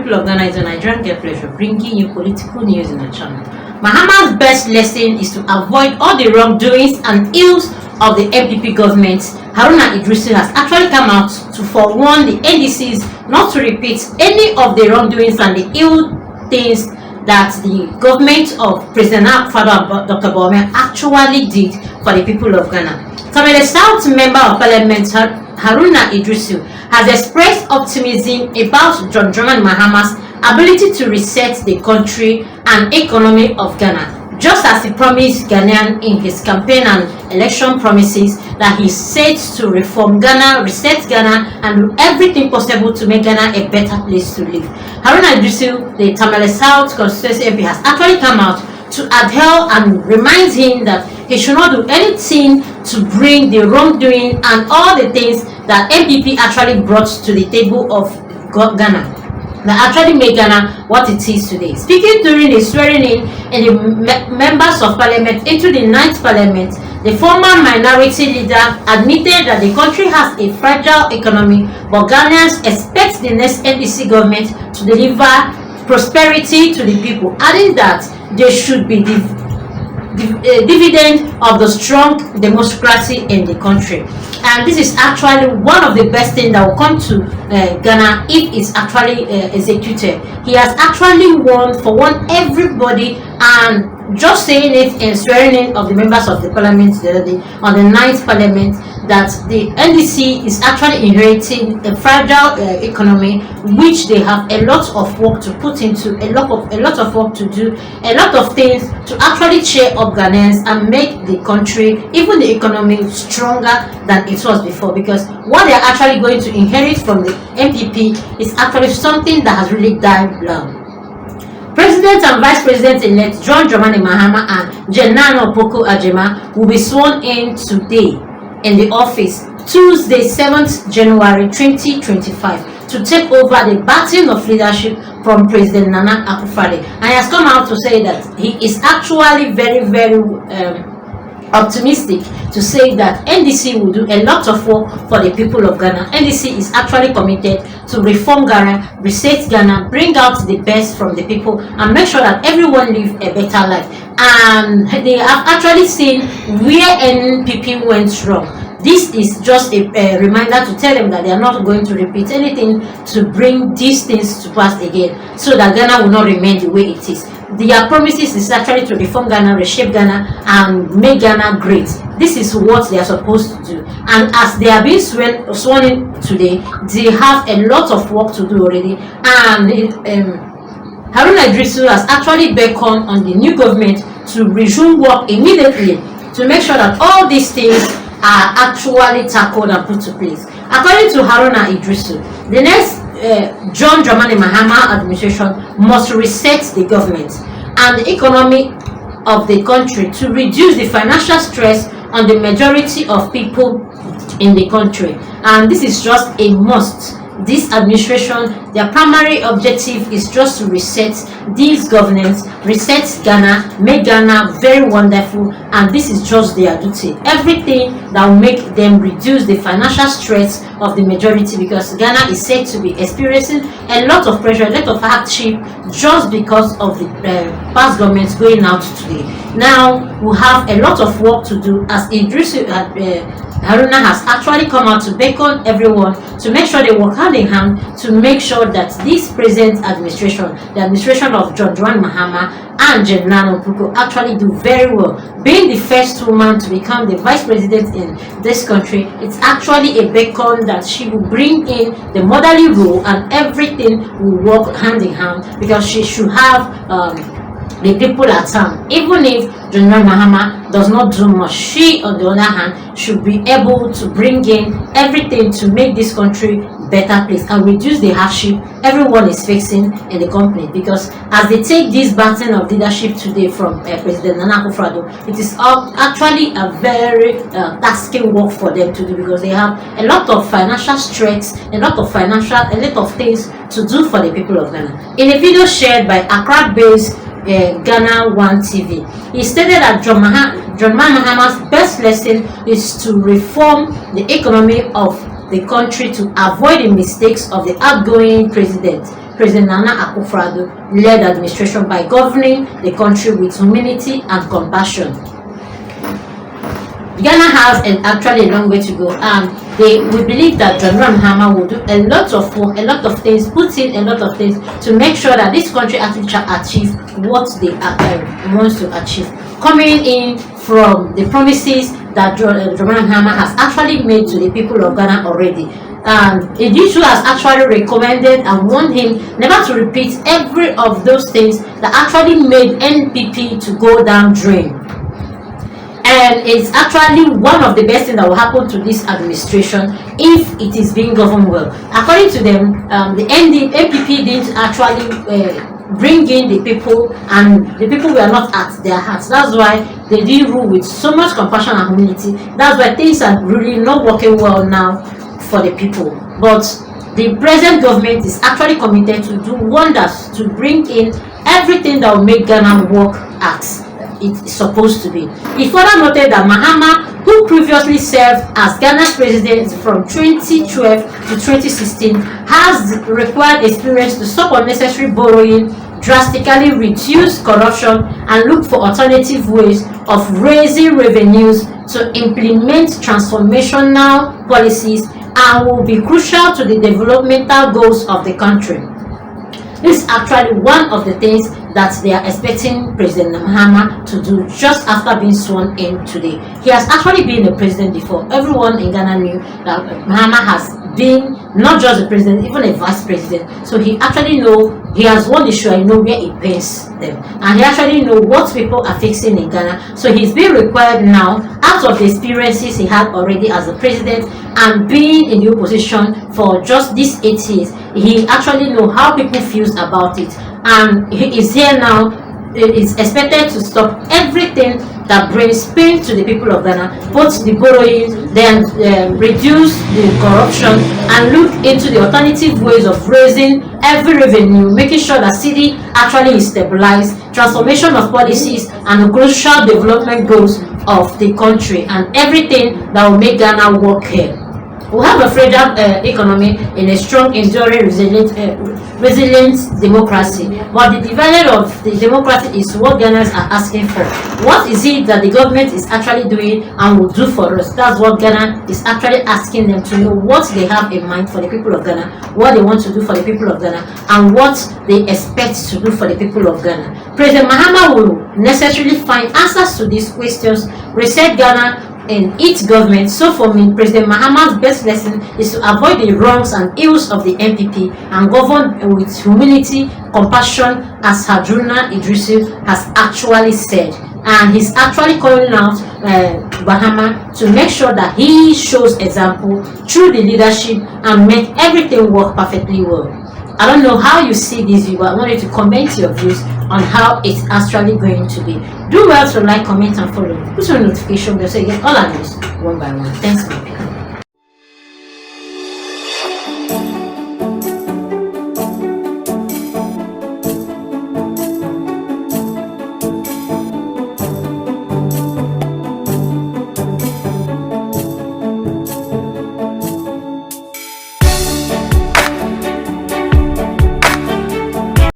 people of Ghana, it's a Nigerian get pleasure bringing you political news in the channel. Mahama's best lesson is to avoid all the wrongdoings and ills of the MPP government. Haruna Idrisu has actually come out to forewarn the NDCs not to repeat any of the wrongdoings and the ill things that the government of President Akufo-Addo Dr. Bawumia actually did for the people of Ghana. Tamale South Member of Parliament Haruna Idrisu has expressed optimism about John Dramani Mahama's ability to reset the country and economy of Ghana, just as he promised Ghanaians in his campaign and election promises that he said to reform Ghana, reset Ghana, and do everything possible to make Ghana a better place to live. Haruna Idrisu, the Tamale South constituency MP, has actually come out to adhere and reminds him that he should not do anything to bring the wrongdoing and all the things that MPP actually brought to the table of Ghana, that actually made Ghana what it is today. Speaking during the swearing in the members of parliament into the 9th parliament, the former minority leader admitted that the country has a fragile economy, but Ghanaians expect the next NDC government to deliver prosperity to the people, adding that there should be dividend of the strong democracy in the country. And this is actually one of the best things that will come to Ghana if it's actually executed. He has actually warned everybody, and just saying it in swearing in of the members of the parliament the other day on the 9th parliament, that the NDC is actually inheriting a fragile economy, which they have a lot of work to put into, a lot of work to do, a lot of things to actually cheer up Ghanaians and make the country, even the economy, stronger than it was before. Because what they are actually going to inherit from the MPP is actually something that has really died down. President and Vice President-elect John Dramani Mahama and Jenano Poku Ajema will be sworn in today in the office, Tuesday, 7th January 2025, to take over the baton of leadership from President Nana Akufo-Addo. And he has come out to say that he is actually very, very optimistic to say that NDC will do a lot of work for the people of Ghana. NDC is actually committed to reform Ghana, reset Ghana, bring out the best from the people, and make sure that everyone live a better life. And they have actually seen where NPP went wrong. This is just a reminder to tell them that they are not going to repeat anything to bring these things to pass again, so that Ghana will not remain the way it is. Their promises is actually to reform Ghana, reshape Ghana, and make Ghana great. This is what they are supposed to do. And as they are being sworn in today, they have a lot of work to do already. And Haruna Idrisu has actually beckoned on the new government to resume work immediately to make sure that all these things are actually tackled and put to place. According to Haruna Idrisu, the next John Dramani Mahama administration must reset the government and the economy of the country to reduce the financial stress on the majority of people in the country. And this is just a must. This administration, their primary objective is just to reset this governance, reset Ghana, make Ghana very wonderful, and this is just their duty. Everything that will make them reduce the financial stress of the majority, because Ghana is said to be experiencing a lot of pressure, a lot of hardship, just because of the past governments going out today. Now we have a lot of work to do, as Idrisu Haruna has actually come out to beckon everyone to make sure they work hand in hand to make sure that this present administration, the administration of John Dramani Mahama and Jenano Poku, actually do very well. Being the first woman to become the vice president in this country, it's actually a beacon that she will bring in the motherly role, and everything will work hand in hand, because she should have the people at hand. Even if General Mahama does not do much, she, on the other hand, should be able to bring in everything to make this country better place and reduce the hardship everyone is facing in the company. Because as they take this baton of leadership today from President Nana Akufo-Addo, it is actually a very tasking work for them to do, because they have a lot of financial stress, a lot of things to do for the people of Ghana. In a video shared by Accra-based Ghana One TV, he stated that John Mahama's best lesson is to reform the economy of the country to avoid the mistakes of the outgoing president, President Nana Akufo-Addo-led administration by governing the country with humility and compassion. Ghana has actually a long way to go, and we believe that John Mahama will do a lot of work, a lot of things, put in a lot of things to make sure that this country actually achieve what they wants to achieve. Coming in from the promises that John Mahama has actually made to the people of Ghana already. The issue has actually recommended and warned him never to repeat every of those things that actually made NPP to go down drain. And it's actually one of the best things that will happen to this administration if it is being governed well. According to them, the NPP didn't actually bring in the people, and the people were not at their hearts. That's why they did rule with so much compassion and humility. That's why things are really not working well now for the people. But the present government is actually committed to do wonders to bring in everything that will make Ghana work as it's supposed to be. He further noted that Mahama, who previously served as Ghana's president from 2012 to 2016, has required experience to stop unnecessary borrowing, drastically reduce corruption, and look for alternative ways of raising revenues to implement transformational policies, and will be crucial to the developmental goals of the country. This is actually one of the things that they are expecting President Mahama to do just after being sworn in today. He has actually been the president before. Everyone in Ghana knew that Mahama has been not just the president, even a vice president. So he actually he has won the show and know where it pays them. And he actually know what people are fixing in Ghana. So he's being required now, out of the experiences he had already as the president and being in the opposition for just these 8 years, he actually know how people feel about it. And he is here now. It is expected to stop everything that brings pain to the people of Ghana, both the borrowing, then reduce the corruption, and look into the alternative ways of raising every revenue, making sure that city actually is stabilized, transformation of policies, and the crucial development goals of the country, and everything that will make Ghana work here. We have a fragile economy in a strong, enduring, resilient democracy. But the dividend of the democracy is what Ghanaians are asking for. What is it that the government is actually doing and will do for us? That's what Ghana is actually asking them to know what they have in mind for the people of Ghana, what they want to do for the people of Ghana, and what they expect to do for the people of Ghana. President Mahama will necessarily find answers to these questions, reset Ghana in its government. So for me, President Mahama's best lesson is to avoid the wrongs and ills of the NPP and govern with humility, compassion, as Haruna Idrisu has actually said. And he's actually calling out Mahama to make sure that he shows example through the leadership and make everything work perfectly well. I don't know how you see this view, but I wanted to comment your views on how it's actually going to be. Do well to like, comment, and follow. Put on notification bell so you get all our news one by one. Thanks.